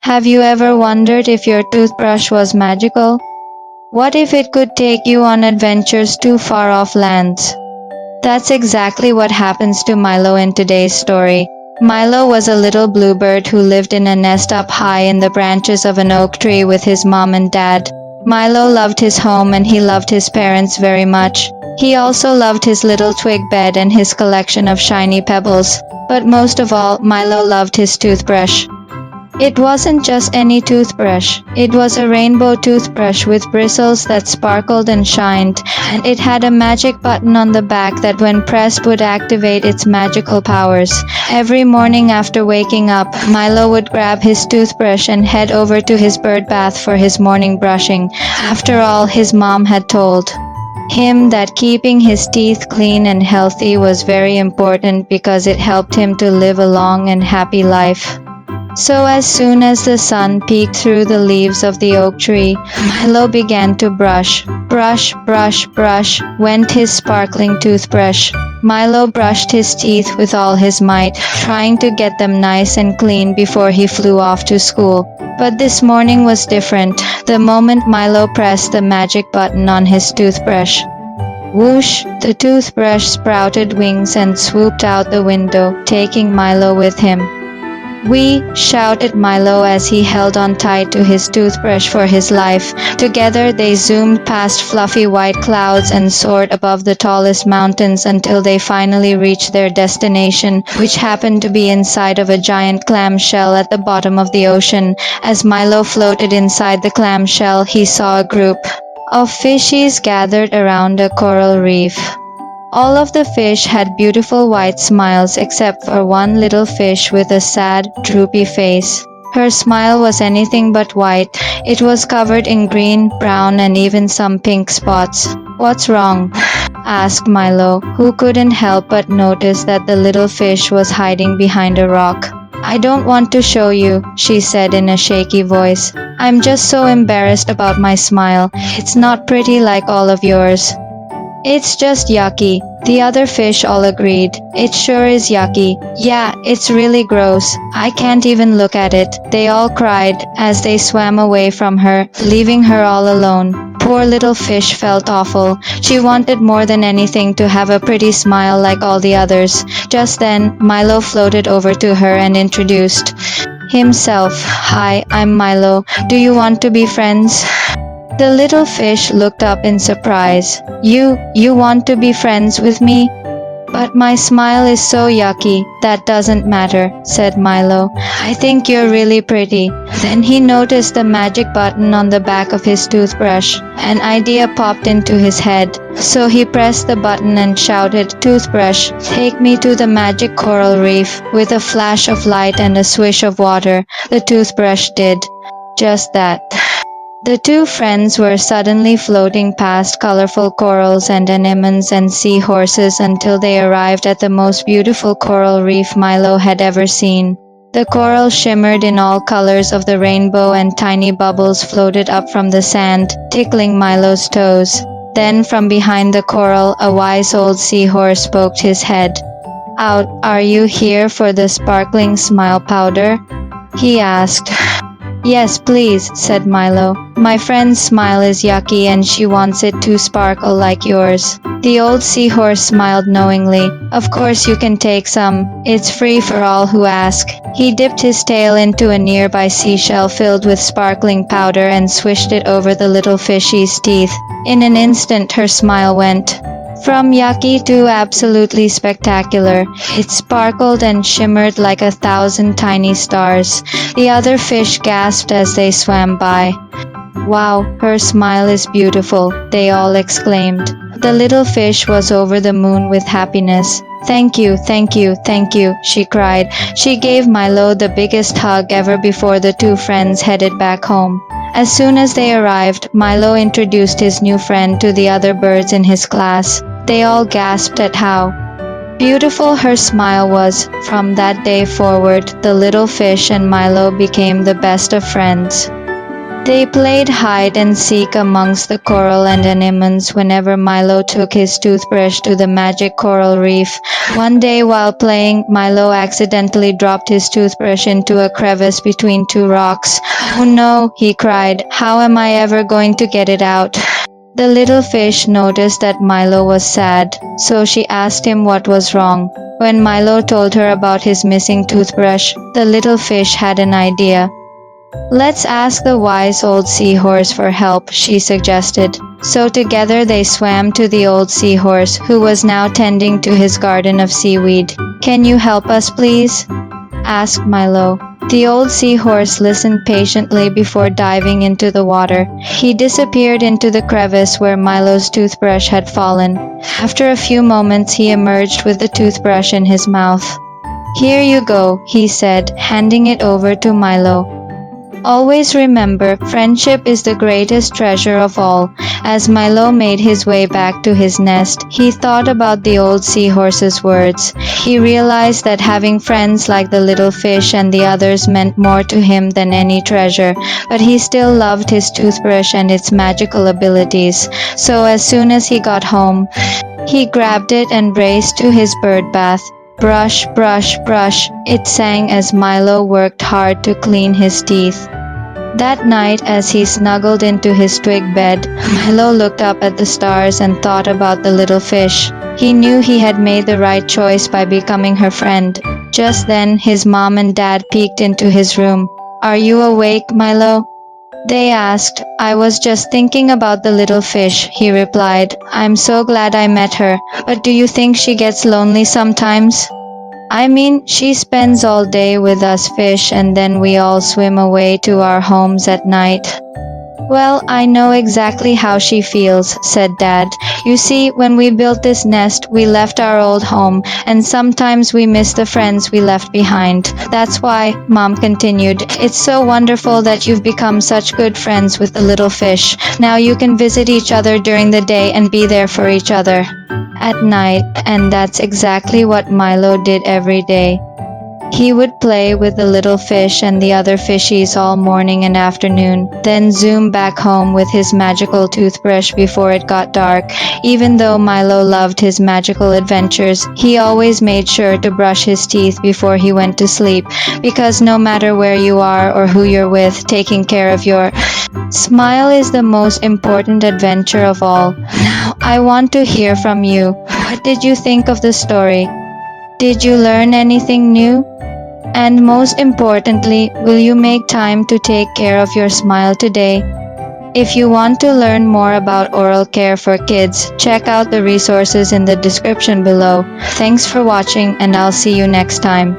Have you ever wondered if your toothbrush was magical? What if it could take you on adventures to far off lands? That's exactly what happens to Milo in today's story. Milo was a little bluebird who lived in a nest up high in the branches of an oak tree with his mom and dad. Milo loved his home and he loved his parents very much. He also loved his little twig bed and his collection of shiny pebbles. But most of all, Milo loved his toothbrush. It wasn't just any toothbrush. It was a rainbow toothbrush with bristles that sparkled and shined, and it had a magic button on the back that when pressed would activate its magical powers. Every morning after waking up, Milo would grab his toothbrush and head over to his bird bath for his morning brushing. After all, his mom had told him that keeping his teeth clean and healthy was very important because it helped him to live a long and happy life. So as soon as the sun peeked through the leaves of the oak tree, Milo began to brush. Brush, brush, brush, went his sparkling toothbrush. Milo brushed his teeth with all his might, trying to get them nice and clean before he flew off to school. But this morning was different. The moment Milo pressed the magic button on his toothbrush, whoosh, the toothbrush sprouted wings and swooped out the window, taking Milo with him. "Wee!" shouted Milo as he held on tight to his toothbrush for his life. Together they zoomed past fluffy white clouds and soared above the tallest mountains until they finally reached their destination, which happened to be inside of a giant clam shell at the bottom of the ocean. As Milo floated inside the clam shell, he saw a group of fishies gathered around a coral reef. All of the fish had beautiful white smiles except for one little fish with a sad, droopy face. Her smile was anything but white. It was covered in green, brown, and even some pink spots. "What's wrong?" asked Milo, who couldn't help but notice that the little fish was hiding behind a rock. "I don't want to show you," she said in a shaky voice. "I'm just so embarrassed about my smile. It's not pretty like all of yours." "It's just yucky," the other fish all agreed. "It sure is yucky. Yeah, it's really gross. I can't even look at it," they all cried as they swam away from her, leaving her all alone. Poor little fish felt awful. She wanted more than anything to have a pretty smile like all the others. Just then, Milo floated over to her and introduced himself. "Hi, I'm Milo. Do you want to be friends?" The little fish looked up in surprise. You want to be friends with me?" "But my smile is so yucky." "That doesn't matter," said Milo. "I think you're really pretty." Then he noticed the magic button on the back of his toothbrush. An idea popped into his head. So he pressed the button and shouted, "Toothbrush, take me to the magic coral reef." With a flash of light and a swish of water, the toothbrush did just that. The two friends were suddenly floating past colorful corals and anemones and seahorses until they arrived at the most beautiful coral reef Milo had ever seen. The coral shimmered in all colors of the rainbow and tiny bubbles floated up from the sand, tickling Milo's toes. Then from behind the coral, a wise old seahorse poked his head out. "Are you here for the sparkling smile powder?" he asked. "Yes, please," said Milo. "My friend's smile is yucky and she wants it to sparkle like yours." The old seahorse smiled knowingly. "Of course you can take some. It's free for all who ask." He dipped his tail into a nearby seashell filled with sparkling powder and swished it over the little fish's teeth. In an instant her smile went from yucky to absolutely spectacular. It sparkled and shimmered like 1,000 tiny stars. The other fish gasped as they swam by. "Wow, her smile is beautiful," they all exclaimed. The little fish was over the moon with happiness. "Thank you, thank you, thank you," she cried. She gave Milo the biggest hug ever before the two friends headed back home. As soon as they arrived, Milo introduced his new friend to the other birds in his class. They all gasped at how beautiful her smile was. From that day forward, the little fish and Milo became the best of friends. They played hide and seek amongst the coral and anemones whenever Milo took his toothbrush to the magic coral reef. One day while playing, Milo accidentally dropped his toothbrush into a crevice between two rocks. "Oh no," he cried, "how am I ever going to get it out?" The little fish noticed that Milo was sad, so she asked him what was wrong. When Milo told her about his missing toothbrush, the little fish had an idea. "Let's ask the wise old seahorse for help," she suggested. So together they swam to the old seahorse, who was now tending to his garden of seaweed. "Can you help us, please?" asked Milo. The old seahorse listened patiently before diving into the water. He disappeared into the crevice where Milo's toothbrush had fallen. After a few moments, he emerged with the toothbrush in his mouth. "Here you go," he said, handing it over to Milo. "Always remember, friendship is the greatest treasure of all." As Milo made his way back to his nest, he thought about the old seahorse's words. He realized that having friends like the little fish and the others meant more to him than any treasure, but he still loved his toothbrush and its magical abilities. So as soon as he got home, he grabbed it and raced to his bird bath. "Brush, brush, brush," it sang as Milo worked hard to clean his teeth. That night, as he snuggled into his twig bed, Milo looked up at the stars and thought about the little fish. He knew he had made the right choice by becoming her friend. Just then, his mom and dad peeked into his room. "Are you awake, Milo?" they asked. "I was just thinking about the little fish," he replied. "I'm so glad I met her, but do you think she gets lonely sometimes?" "I mean, she spends all day with us fish and then we all swim away to our homes at night." "Well, I know exactly how she feels," said Dad. "You see, when we built this nest, we left our old home, and sometimes we miss the friends we left behind. That's why," Mom continued, "it's so wonderful that you've become such good friends with the little fish. Now you can visit each other during the day and be there for each other at night." And that's exactly what Milo did every day. He would play with the little fish and the other fishies all morning and afternoon, then zoom back home with his magical toothbrush before it got dark. Even though Milo loved his magical adventures, he always made sure to brush his teeth before he went to sleep, because no matter where you are or who you're with, taking care of your smile is the most important adventure of all. Now, I want to hear from you. What did you think of the story? Did you learn anything new? And most importantly, will you make time to take care of your smile today? If you want to learn more about oral care for kids, check out the resources in the description below. Thanks for watching, and I'll see you next time.